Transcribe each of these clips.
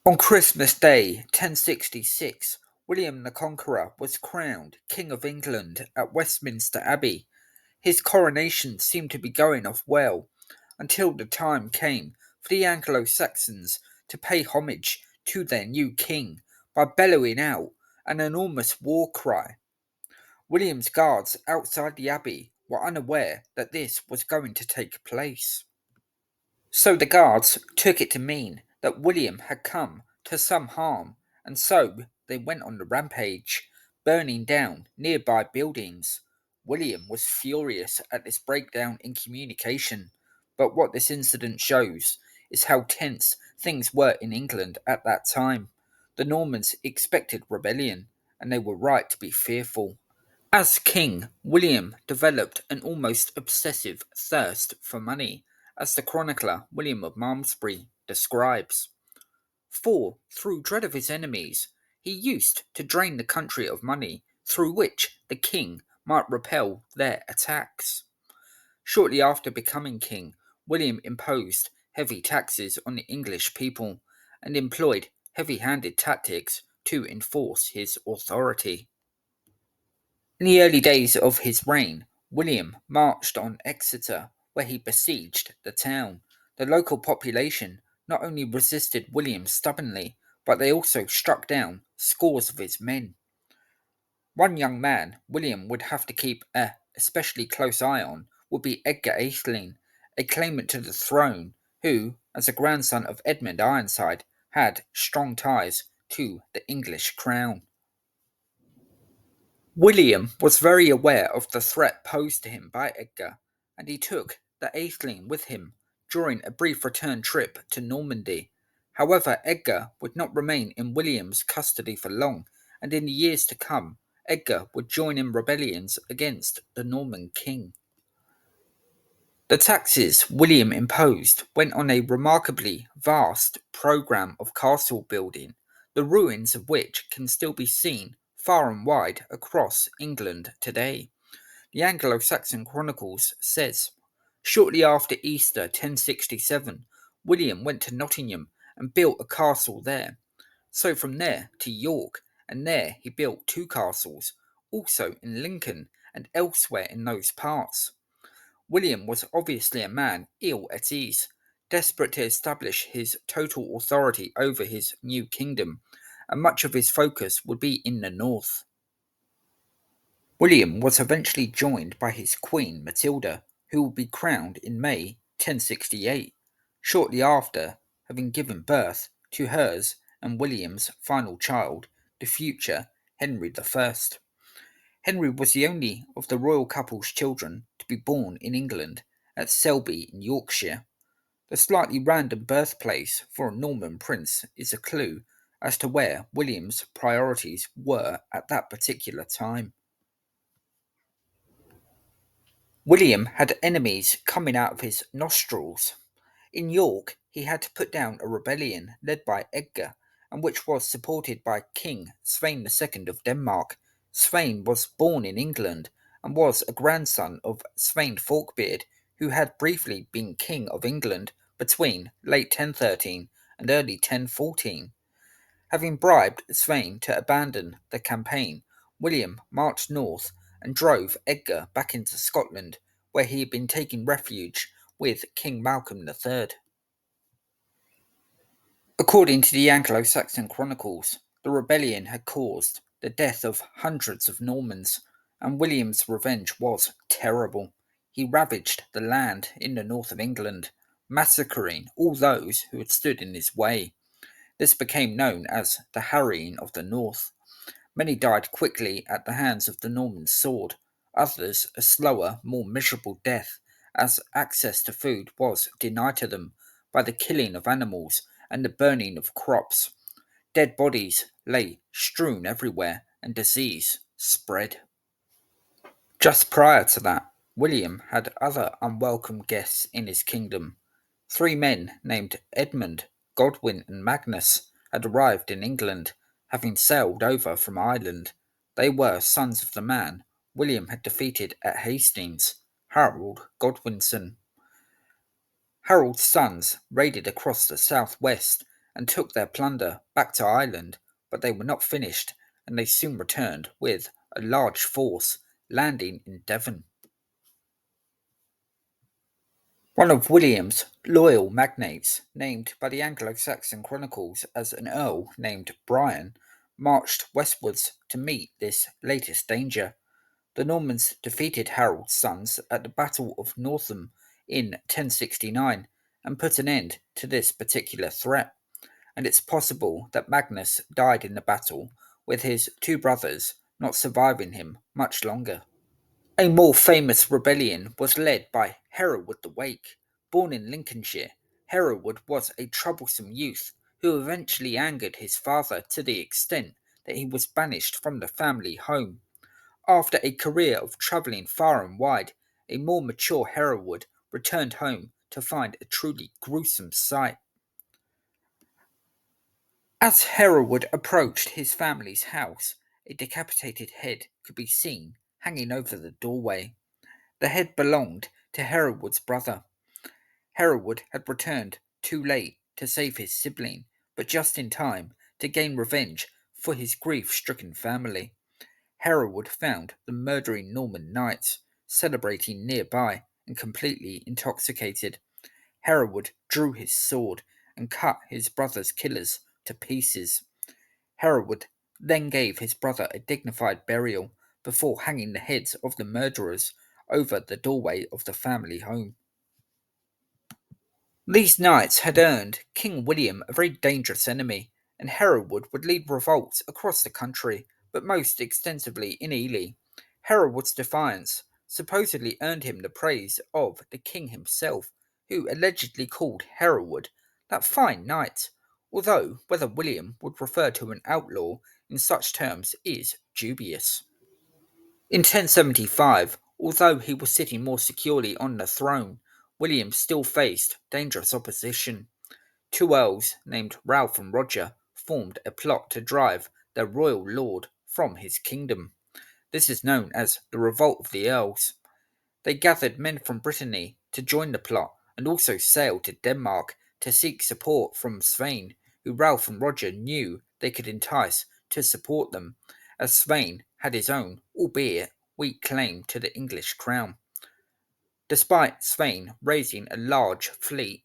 On Christmas Day 1066, William the Conqueror was crowned King of England at Westminster Abbey. His coronation seemed to be going off well, until the time came for the Anglo-Saxons to pay homage to their new king by bellowing out an enormous war cry. William's guards outside the abbey were unaware that this was going to take place. So the guards took it to mean that William had come to some harm, and so they went on the rampage, burning down nearby buildings. William was furious at this breakdown in communication, but what this incident shows is how tense things were in England at that time. The Normans expected rebellion, and they were right to be fearful. As king, William developed an almost obsessive thirst for money, as the chronicler William of Malmesbury describes. For, through dread of his enemies, he used to drain the country of money through which the king might repel their attacks. Shortly after becoming king, William imposed heavy taxes on the English people and employed heavy handed tactics to enforce his authority. In the early days of his reign, William marched on Exeter, where he besieged the town. The local population not only resisted William stubbornly, but they also struck down scores of his men. One young man William would have to keep a especially close eye on would be Edgar Atheling, a claimant to the throne who, as a grandson of Edmund Ironside, had strong ties to the English crown. William was very aware of the threat posed to him by Edgar, and he took the Atheling with him during a brief return trip to Normandy. However, Edgar would not remain in William's custody for long, and in the years to come, Edgar would join in rebellions against the Norman king. The taxes William imposed went on a remarkably vast programme of castle building, the ruins of which can still be seen far and wide across England today. The Anglo-Saxon Chronicles says, shortly after Easter 1067, William went to Nottingham and built a castle there. So from there to York, and there he built two castles, also in Lincoln and elsewhere in those parts. William was obviously a man ill at ease, desperate to establish his total authority over his new kingdom, and much of his focus would be in the north. William was eventually joined by his queen Matilda, who would be crowned in May 1068, shortly after having given birth to hers and William's final child, the future Henry I. Henry was the only of the royal couple's children to be born in England at Selby in Yorkshire. The slightly random birthplace for a Norman prince is a clue as to where William's priorities were at that particular time. William had enemies coming out of his nostrils. In York, he had to put down a rebellion led by Edgar, and which was supported by King Svein II of Denmark. Svein was born in England and was a grandson of Svein Forkbeard, who had briefly been King of England between late 1013 and early 1014. Having bribed Svein to abandon the campaign, William marched north and drove Edgar back into Scotland, where he had been taking refuge with King Malcolm III. According to the Anglo-Saxon Chronicles, the rebellion had caused the death of hundreds of Normans, and William's revenge was terrible. He ravaged the land in the north of England, massacring all those who had stood in his way. This became known as the Harrying of the North. Many died quickly at the hands of the Norman sword, others a slower, more miserable death, as access to food was denied to them by the killing of animals and the burning of crops. Dead bodies lay strewn everywhere, and disease spread. Just prior to that, William had other unwelcome guests in his kingdom. Three men named Edmund, Godwin, and Magnus had arrived in England, having sailed over from Ireland. They were sons of the man William had defeated at Hastings, Harold Godwinson. Harold's sons raided across the southwest and took their plunder back to Ireland, but they were not finished, and they soon returned with a large force, landing in Devon. One of William's loyal magnates, named by the Anglo-Saxon chronicles as an earl named Brian, marched westwards to meet this latest danger. The Normans defeated Harold's sons at the Battle of Northam in 1069 and put an end to this particular threat, and it's possible that Magnus died in the battle, with his two brothers not surviving him much longer. A more famous rebellion was led by Hereward the Wake. Born in Lincolnshire, Hereward was a troublesome youth who eventually angered his father to the extent that he was banished from the family home. After a career of travelling far and wide, a more mature Hereward returned home to find a truly gruesome sight. As Hereward approached his family's house, a decapitated head could be seen hanging over the doorway. The head belonged to Hereward's brother. Hereward had returned too late to save his sibling, but just in time to gain revenge for his grief-stricken family. Hereward found the murdering Norman knights celebrating nearby and completely intoxicated. Hereward drew his sword and cut his brother's killers to pieces. Hereward then gave his brother a dignified burial before hanging the heads of the murderers over the doorway of the family home. These knights had earned King William a very dangerous enemy, and Hereward would lead revolts across the country, but most extensively in Ely. Hereward's defiance supposedly earned him the praise of the king himself, who allegedly called Hereward that fine knight, although whether William would refer to an outlaw in such terms is dubious. In 1075, although he was sitting more securely on the throne, William still faced dangerous opposition. Two earls named Ralph and Roger formed a plot to drive their royal lord from his kingdom. This is known as the Revolt of the Earls. They gathered men from Brittany to join the plot and also sailed to Denmark to seek support from Svein, who Ralph and Roger knew they could entice to support them, as Svein had his own, albeit weak, claim to the English crown. Despite Svein raising a large fleet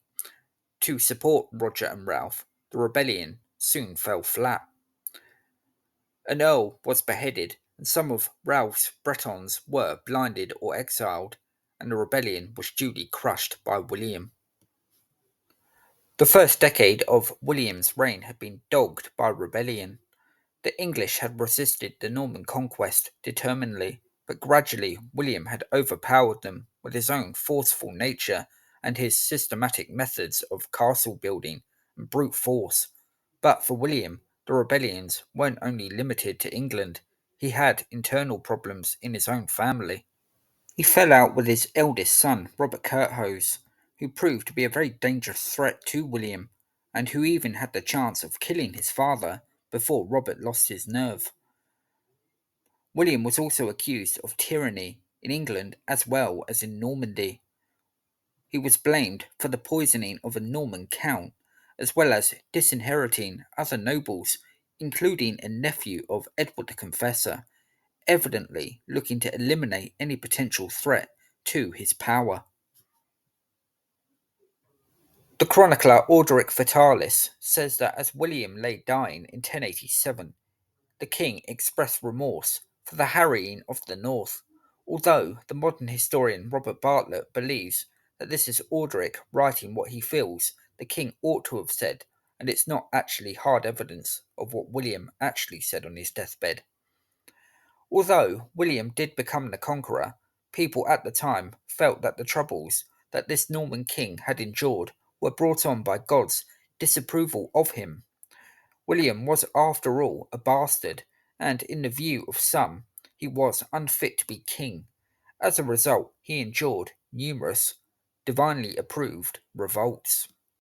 to support Roger and Ralph, the rebellion soon fell flat. An earl was beheaded, and some of Ralph's Bretons were blinded or exiled, and the rebellion was duly crushed by William. The first decade of William's reign had been dogged by rebellion. The English had resisted the Norman conquest determinedly, but gradually William had overpowered them with his own forceful nature and his systematic methods of castle building and brute force. But for William, the rebellions weren't only limited to England, he had internal problems in his own family. He fell out with his eldest son, Robert Curthose, who proved to be a very dangerous threat to William, and who even had the chance of killing his father before Robert lost his nerve. William was also accused of tyranny in England as well as in Normandy. He was blamed for the poisoning of a Norman count, as well as disinheriting other nobles, including a nephew of Edward the Confessor, evidently looking to eliminate any potential threat to his power. The chronicler Orderic Vitalis says that as William lay dying in 1087, the king expressed remorse for the harrying of the north, although the modern historian Robert Bartlett believes that this is Orderic writing what he feels the king ought to have said, and it's not actually hard evidence of what William actually said on his deathbed. Although William did become the conqueror, people at the time felt that the troubles that this Norman king had endured were brought on by God's disapproval of him. William was, after all, a bastard, and in the view of some, he was unfit to be king. As a result, he endured numerous, divinely approved revolts.